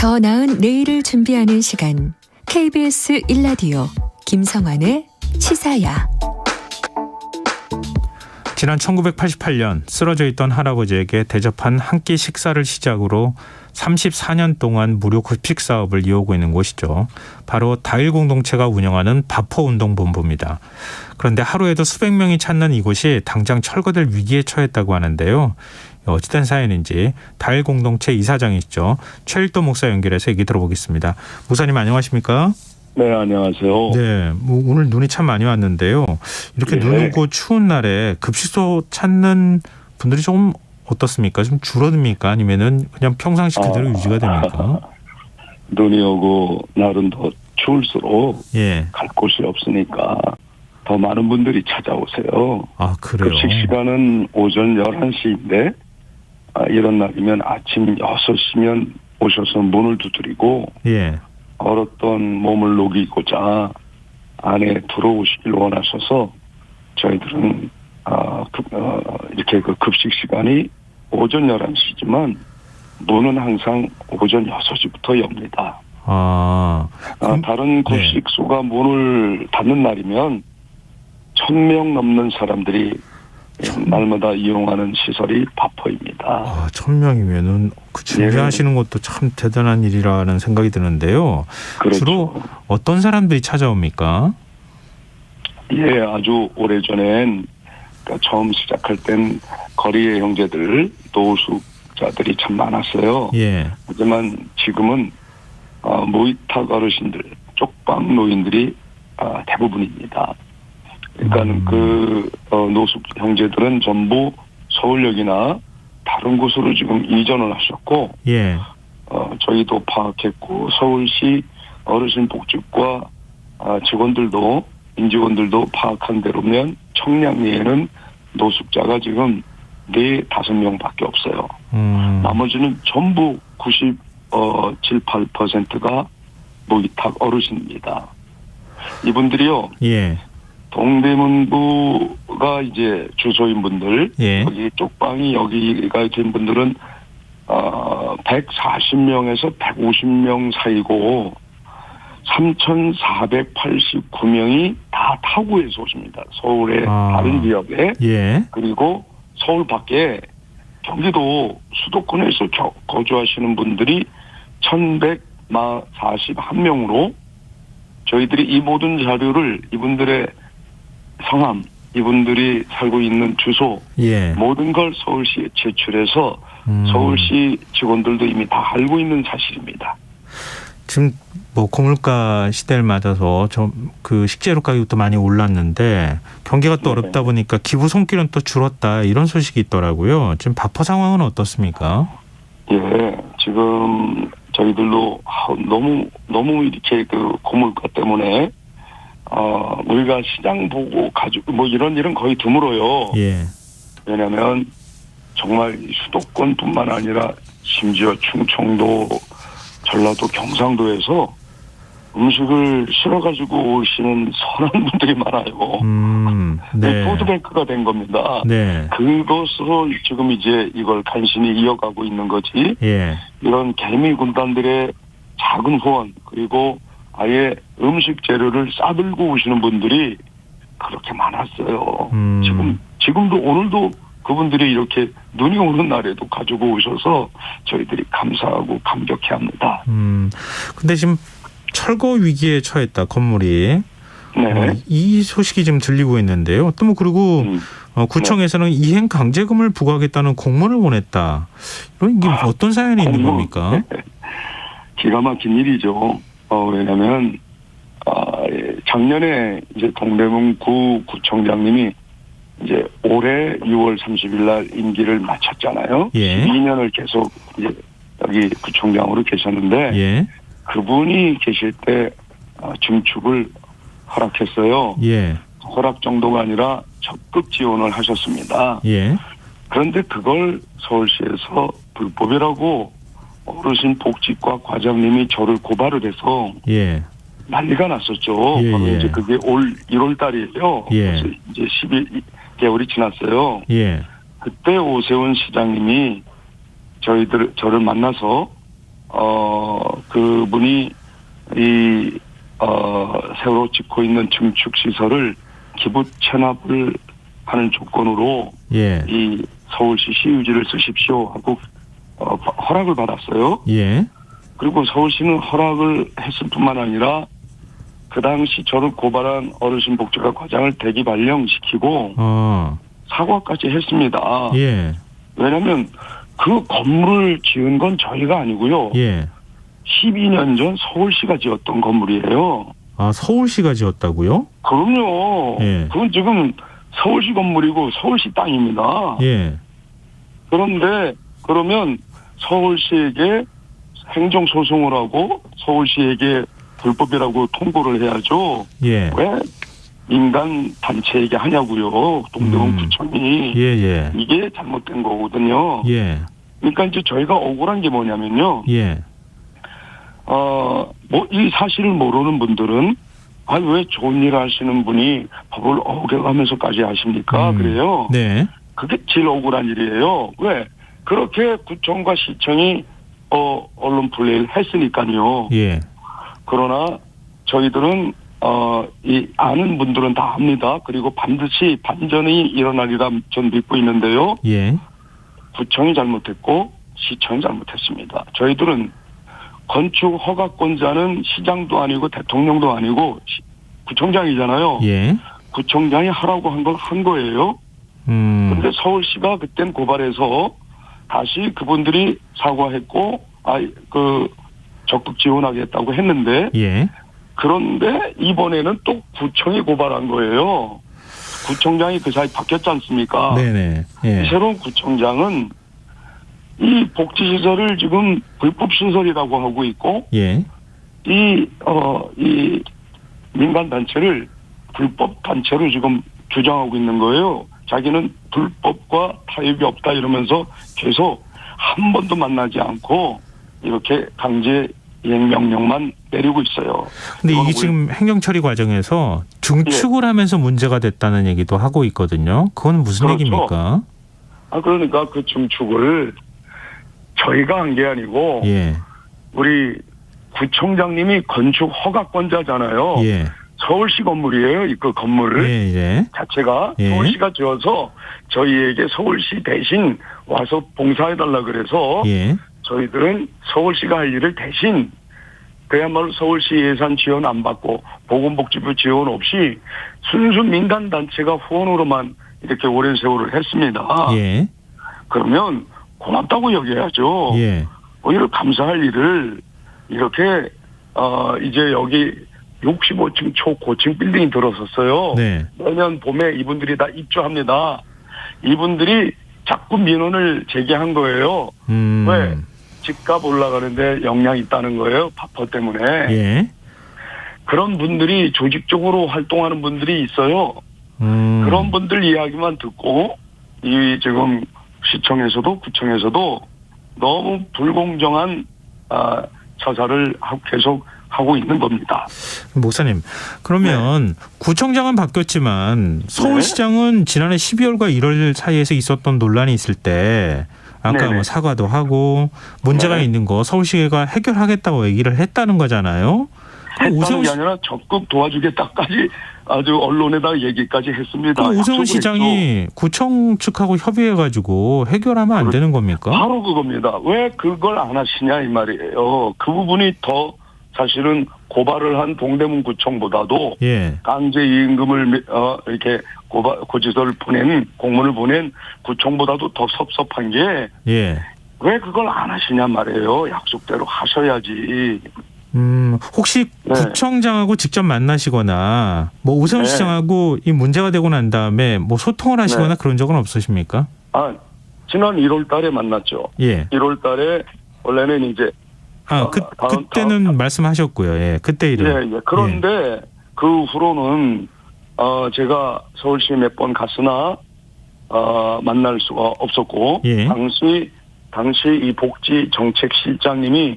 더 나은 내일을 준비하는 시간 KBS 1라디오 김성환의 시사야. 지난 1988년 쓰러져 있던 할아버지에게 대접한 한 끼 식사를 시작으로 34년 동안 무료 급식 사업을 이어오고 있는 곳이죠. 바로 다일 공동체가 운영하는 바포운동본부입니다. 그런데 하루에도 수백 명이 찾는 이곳이 당장 철거될 위기에 처했다고 하는데요. 어찌된 사연인지 다일 공동체 이사장이시죠. 최일도 목사 연결해서 얘기 들어보겠습니다. 목사님 안녕하십니까? 네, 안녕하세요. 네, 오늘 눈이 참 많이 왔는데요. 이렇게 네. 눈 오고 추운 날에 급식소 찾는 분들이 조금 어떻습니까? 좀 줄어듭니까? 아니면은 그냥 평상시 그대로 유지가 됩니까? 눈이 오고 날은 더 추울수록 예. 갈 곳이 없으니까 더 많은 분들이 찾아오세요. 아, 그래요? 급식 시간은 오전 11시인데 이런 날이면 아침 6시면 오셔서 문을 두드리고 예. 얼었던 몸을 녹이고자 안에 들어오시길 원하셔서 저희들은 이렇게 그 급식 시간이 오전 11시지만 문은 항상 오전 6시부터 엽니다. 다른 급식소가 문을 닫는 날이면 1,000명 넘는 사람들이 날마다 이용하는 시설이 바포입니다. 1,000명이면은 그 준비하시는 것도 참 대단한 일이라는 생각이 드는데요. 그렇죠. 주로 어떤 사람들이 찾아옵니까? 예, 아주 오래전엔 그러니까 처음 시작할 땐 거리의 형제들, 노숙자들이 참 많았어요. 예. 하지만 지금은 모이탁 어르신들, 쪽방 노인들이 대부분입니다. 그러니까 노숙 형제들은 전부 서울역이나 다른 곳으로 지금 이전을 하셨고, 예. 저희도 파악했고 서울시 어르신복지과 임직원들도 파악한 대로면 청량리에는 노숙자가 지금 4-5명밖에 없어요. 나머지는 전부 97~8%가 모이탁 어르신입니다. 이분들이요. 예. 동대문구가 이제 주소인 분들, 예. 여기 쪽방이 여기가 된 분들은 140명에서 150명 사이고 3,489명이 다 타구에서 오십니다. 서울의 다른 지역에. 예. 그리고 서울 밖에 경기도 수도권에서 거주하시는 분들이 1,141명으로 저희들이 이 모든 자료를 이분들의 성함, 이분들이 살고 있는 주소, 예. 모든 걸 서울시에 제출해서 서울시 직원들도 이미 다 알고 있는 사실입니다. 지금 고물가 시대를 맞아서 그 식재료 가격도 많이 올랐는데 경기가 또 어렵다 보니까 기부 손길은 또 줄었다 이런 소식이 있더라고요. 지금 바포 상황은 어떻습니까? 예, 지금 저희들도 너무 이렇게 그 고물가 때문에 우리가 시장 보고 가지고 이런 일은 거의 드물어요. 예. 왜냐하면 정말 수도권뿐만 아니라 심지어 충청도, 전라도, 경상도에서 음식을 실어가지고 오시는 선한 분들이 많아요. 네. 푸드뱅크가 된 겁니다. 네. 그것으로 지금 이제 이걸 간신히 이어가고 있는 거지. 예. 이런 개미 군단들의 작은 후원 그리고 아예 음식 재료를 싸들고 오시는 분들이 그렇게 많았어요. 지금도 오늘도 그분들이 이렇게 눈이 오는 날에도 가지고 오셔서 저희들이 감사하고 감격해합니다. 근데 지금 철거 위기에 처했다 건물이. 네. 이 소식이 지금 들리고 있는데요. 또 그리고 구청에서는 네. 이행 강제금을 부과하겠다는 공문을 보냈다. 이게 어떤 사연이 있는 겁니까? 네. 기가 막힌 일이죠. 왜냐하면 작년에 이제 동대문구 구청장님이 이제 올해 6월 30일 날 임기를 마쳤잖아요. 예. 12년을 계속 이제 여기 구청장으로 계셨는데 예. 그분이 계실 때 증축을 허락했어요. 예. 허락 정도가 아니라 적극 지원을 하셨습니다. 예. 그런데 그걸 서울시에서 불법이라고 어르신 복지과 과장님이 저를 고발을 해서 예. 난리가 났었죠. 예. 바로 이제 그게 올 1월 달이에요. 예. 그래서 이제 12개월이 지났어요. 예. 그때 오세훈 시장님이 저를 만나서 그분이 새로 짓고 있는 증축 시설을 기부 체납을 하는 조건으로 예. 이 서울시 시유지를 쓰십시오 하고 허락을 받았어요. 예. 그리고 서울시는 허락을 했을 뿐만 아니라 그 당시 저를 고발한 어르신 복지과 과장을 대기 발령시키고 사과까지 했습니다. 예. 왜냐하면 그 건물을 지은 건 저희가 아니고요. 예. 12년 전 서울시가 지었던 건물이에요. 아, 서울시가 지었다고요? 그럼요. 예. 그건 지금 서울시 건물이고 서울시 땅입니다. 예. 그런데 그러면 서울시에게 행정소송을 하고 서울시에게 불법이라고 통보를 해야죠. 예. 왜 민간 단체에게 하냐고요. 동대문 구청이. 예. 이게 잘못된 거거든요. 예. 그러니까 이제 저희가 억울한 게 뭐냐면요. 예. 이 사실을 모르는 분들은 왜 좋은 일을 하시는 분이 법을 어겨가면서까지 하십니까? 그래요. 네. 그게 제일 억울한 일이에요. 왜? 그렇게 구청과 시청이 언론 플레이를 했으니까요. 예. 그러나 저희들은 이 아는 분들은 다 압니다. 그리고 반드시 반전이 일어나리라 전 믿고 있는데요. 예. 구청이 잘못했고 시청이 잘못했습니다. 저희들은 건축 허가권자는 시장도 아니고 대통령도 아니고 구청장이잖아요. 예. 구청장이 하라고 한 걸 한 거예요. 그런데 서울시가 그땐 고발해서 다시 그분들이 사과했고 적극 지원하겠다고 했는데 예. 그런데 이번에는 또 구청이 고발한 거예요. 구청장이 그 사이 바뀌었지 않습니까? 네네. 예. 새로운 구청장은 이 복지시설을 지금 불법 시설이라고 하고 있고, 예. 이 민간 단체를 불법 단체로 지금 규정하고 있는 거예요. 자기는 불법과 타협이 없다 이러면서 계속 한 번도 만나지 않고 이렇게 강제 이행 명령만 내리고 있어요. 근데 이게 지금 행정처리 과정에서 중축을 하면서 문제가 됐다는 얘기도 하고 있거든요. 그건 무슨 그렇죠. 얘기입니까? 그러니까 그 중축을 저희가 한 게 아니고 예. 우리 구청장님이 건축 허가권자잖아요. 예. 서울시 건물이에요. 그 건물을 예. 자체가 예. 서울시가 지어서 저희에게 서울시 대신 와서 봉사해달라 그래서 예. 저희들은 서울시가 할 일을 대신 그야말로 서울시 예산 지원 안 받고 보건복지부 지원 없이 순수 민간단체가 후원으로만 이렇게 오랜 세월을 했습니다. 예. 그러면 고맙다고 여겨야죠. 예. 오히려 감사할 일을 이렇게 이제 여기 65층 초고층 빌딩이 들어섰어요. 네. 내년 봄에 이분들이 다 입주합니다. 이분들이 자꾸 민원을 제기한 거예요. 왜? 집값 올라가는데 영향이 있다는 거예요. 파퍼 때문에. 예. 그런 분들이 조직적으로 활동하는 분들이 있어요. 그런 분들 이야기만 듣고 이 지금 시청에서도 구청에서도 너무 불공정한 처사를 계속 하고 있는 겁니다. 목사님, 그러면 구청장은 바뀌었지만 서울시장은 지난해 12월과 1월 사이에서 있었던 논란이 있을 때 아까 뭐 사과도 하고 문제가 있는 거 서울시가 해결하겠다고 얘기를 했다는 거잖아요. 했다는 게 아니라 적극 도와주겠다까지 아주 언론에다 얘기까지 했습니다. 그럼 오세훈 시장이 구청 측하고 협의해가지고 해결하면 안 되는 겁니까? 바로 그겁니다. 왜 그걸 안 하시냐 이 말이에요. 그 부분이 더 사실은 고발을 한 동대문 구청보다도 강제 이임금을 이렇게 고지서를 보낸 공문을 보낸 구청보다도 더 섭섭한 게 왜 그걸 안 하시냐 말이에요. 약속대로 하셔야지. 혹시 구청장하고 직접 만나시거나 뭐 오세훈 시장하고 이 문제가 되고 난 다음에 뭐 소통을 하시거나 그런 적은 없으십니까? 지난 1월 달에 만났죠. 1월 달에 원래는 이제 그때는 말씀하셨고요. 그때 이름. 그런데 그 후로는 제가 서울시에 몇 번 갔으나 만날 수가 없었고 당시 이 복지정책실장님이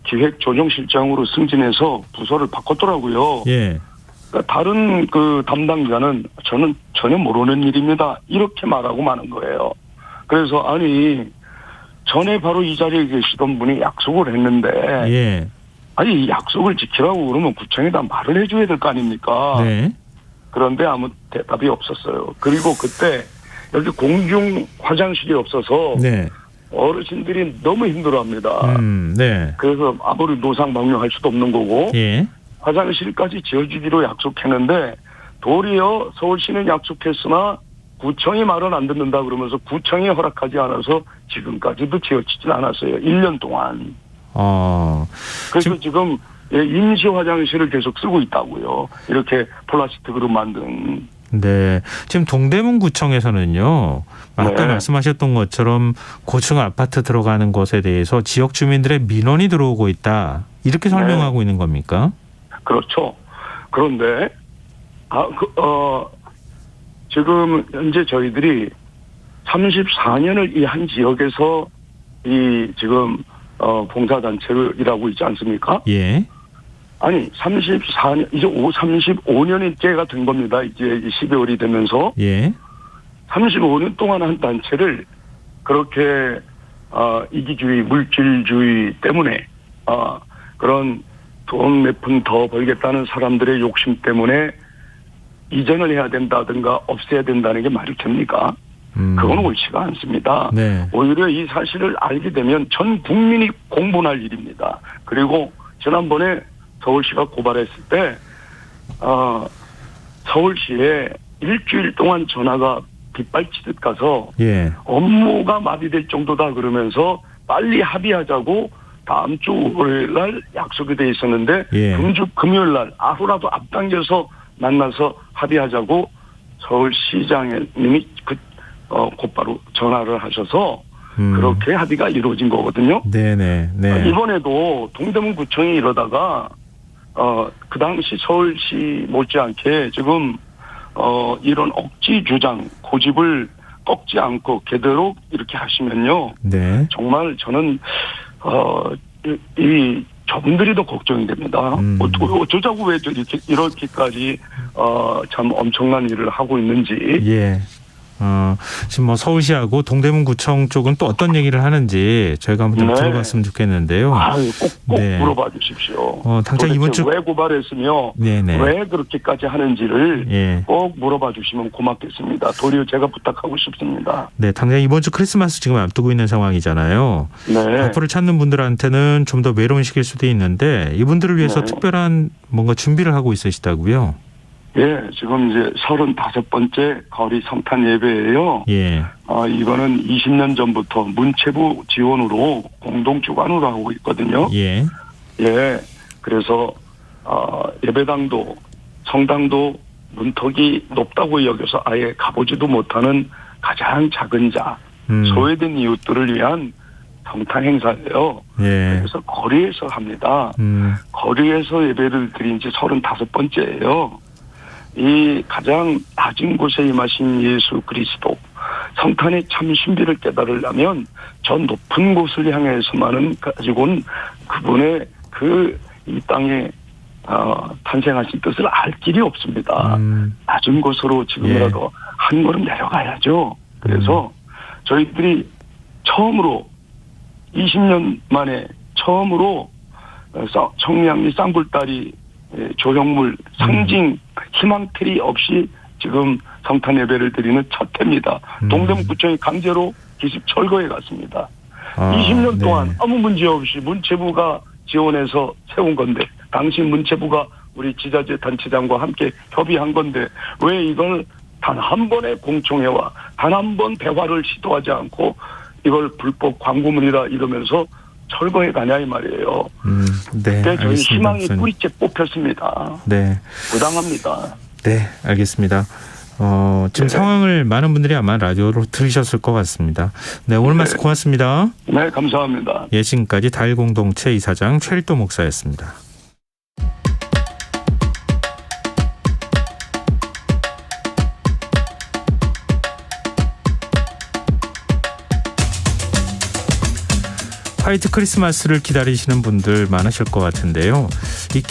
기획조정실장으로 승진해서 부서를 바꿨더라고요. 그러니까 다른 그 담당자는 저는 전혀 모르는 일입니다. 이렇게 말하고 마는 거예요. 그래서 전에 바로 이 자리에 계시던 분이 약속을 했는데 예. 아니 약속을 지키라고 그러면 구청에다 말을 해줘야 될 거 아닙니까? 네. 그런데 아무 대답이 없었어요. 그리고 그때 여기 공중 화장실이 없어서 네. 어르신들이 너무 힘들어합니다. 네. 그래서 아무리 노상방뇨할 수도 없는 거고 예. 화장실까지 지어주기로 약속했는데 도리어 서울시는 약속했으나 구청이 말은 안 듣는다 그러면서 구청이 허락하지 않아서 지금까지도 지어지진 않았어요. 1년 동안. 그래서 지금 임시 화장실을 계속 쓰고 있다고요. 이렇게 플라스틱으로 만든. 네. 지금 동대문 구청에서는요. 아까 말씀하셨던 것처럼 고층 아파트 들어가는 것에 대해서 지역 주민들의 민원이 들어오고 있다. 이렇게 설명하고 있는 겁니까? 그렇죠. 그런데 지금 현재 저희들이 34년을 이 한 지역에서 이 지금 봉사단체를 일하고 있지 않습니까? 예. 아니 34년 이제 35년째가 된 겁니다. 이제 12월이 되면서 예. 35년 동안 한 단체를 그렇게 이기주의, 물질주의 때문에 그런 돈 몇 푼 더 벌겠다는 사람들의 욕심 때문에 이전을 해야 된다든가 없애야 된다는 게 말이 됩니까? 그건 옳지가 않습니다. 네. 오히려 이 사실을 알게 되면 전 국민이 공분할 일입니다. 그리고 지난번에 서울시가 고발했을 때 서울시에 일주일 동안 전화가 빗발치듯 가서 업무가 마비될 정도다 그러면서 빨리 합의하자고 다음 주 월요일 날 약속이 돼 있었는데 금주 금요일 날 하루라도 앞당겨서 만나서 합의하자고 서울시장님이 곧바로 전화를 하셔서 그렇게 합의가 이루어진 거거든요. 네네. 네. 이번에도 동대문 구청이 이러다가 그 당시 서울시 못지않게 지금 이런 억지 주장 고집을 꺾지 않고 그대로 이렇게 하시면요. 네. 정말 저는 이 저분들이 더 걱정이 됩니다. 어쩌자고 왜 이렇게까지 참 엄청난 일을 하고 있는지. 예. 지금 뭐 서울시하고 동대문구청 쪽은 또 어떤 얘기를 하는지 저희가 한번 좀 들어봤으면 좋겠는데요. 꼭 물어봐 주십시오. 당장 이번 주 왜 고발했으며 왜 그렇게까지 하는지를 꼭 물어봐 주시면 고맙겠습니다. 도리어 제가 부탁하고 싶습니다. 네, 당장 이번 주 크리스마스 지금 앞두고 있는 상황이잖아요. 발표를 찾는 분들한테는 좀 더 외로운 시기일 수도 있는데 이분들을 위해서 특별한 뭔가 준비를 하고 있으시다고요? 예, 지금 이제 35번째 거리 성탄 예배예요. 이거는 20년 전부터 문체부 지원으로 공동 주관으로 하고 있거든요. 그래서 예배당도 성당도 문턱이 높다고 여겨서 아예 가보지도 못하는 가장 작은 자, 소외된 이웃들을 위한 성탄 행사예요. 그래서 거리에서 합니다. 거리에서 예배를 드린 지 35번째예요. 이 가장 낮은 곳에 임하신 예수 그리스도 성탄의 참 신비를 깨달으려면 저 높은 곳을 향해서만은 가지고는 그분의 이 땅에 탄생하신 뜻을 알 길이 없습니다. 낮은 곳으로 지금이라도 한 걸음 내려가야죠. 그래서 저희들이 처음으로 20년 만에 처음으로 청량리 쌍불다리 조형물 상징 희망트리 없이 지금 성탄 예배를 드리는 첫 해입니다. 동대문구청이 강제로 기습 철거해 갔습니다. 20년 동안 아무 문제 없이 문체부가 지원해서 세운 건데 당시 문체부가 우리 지자체 단체장과 함께 협의한 건데 왜 이걸 단 한 번의 공청회와 단 한 번 대화를 시도하지 않고 이걸 불법 광고물이다 이러면서 철거해 가냐 이 말이에요. 그때 저희 희망이 뿌리째 뽑혔습니다. 부당합니다. 네, 알겠습니다. 지금 상황을 많은 분들이 아마 라디오로 들으셨을 것 같습니다. 네, 오늘 말씀 고맙습니다. 네, 감사합니다. 지금까지 다일공동체 이사장 최일도 목사였습니다. 화이트 크리스마스를 기다리시는 분들 많으실 것 같은데요. 이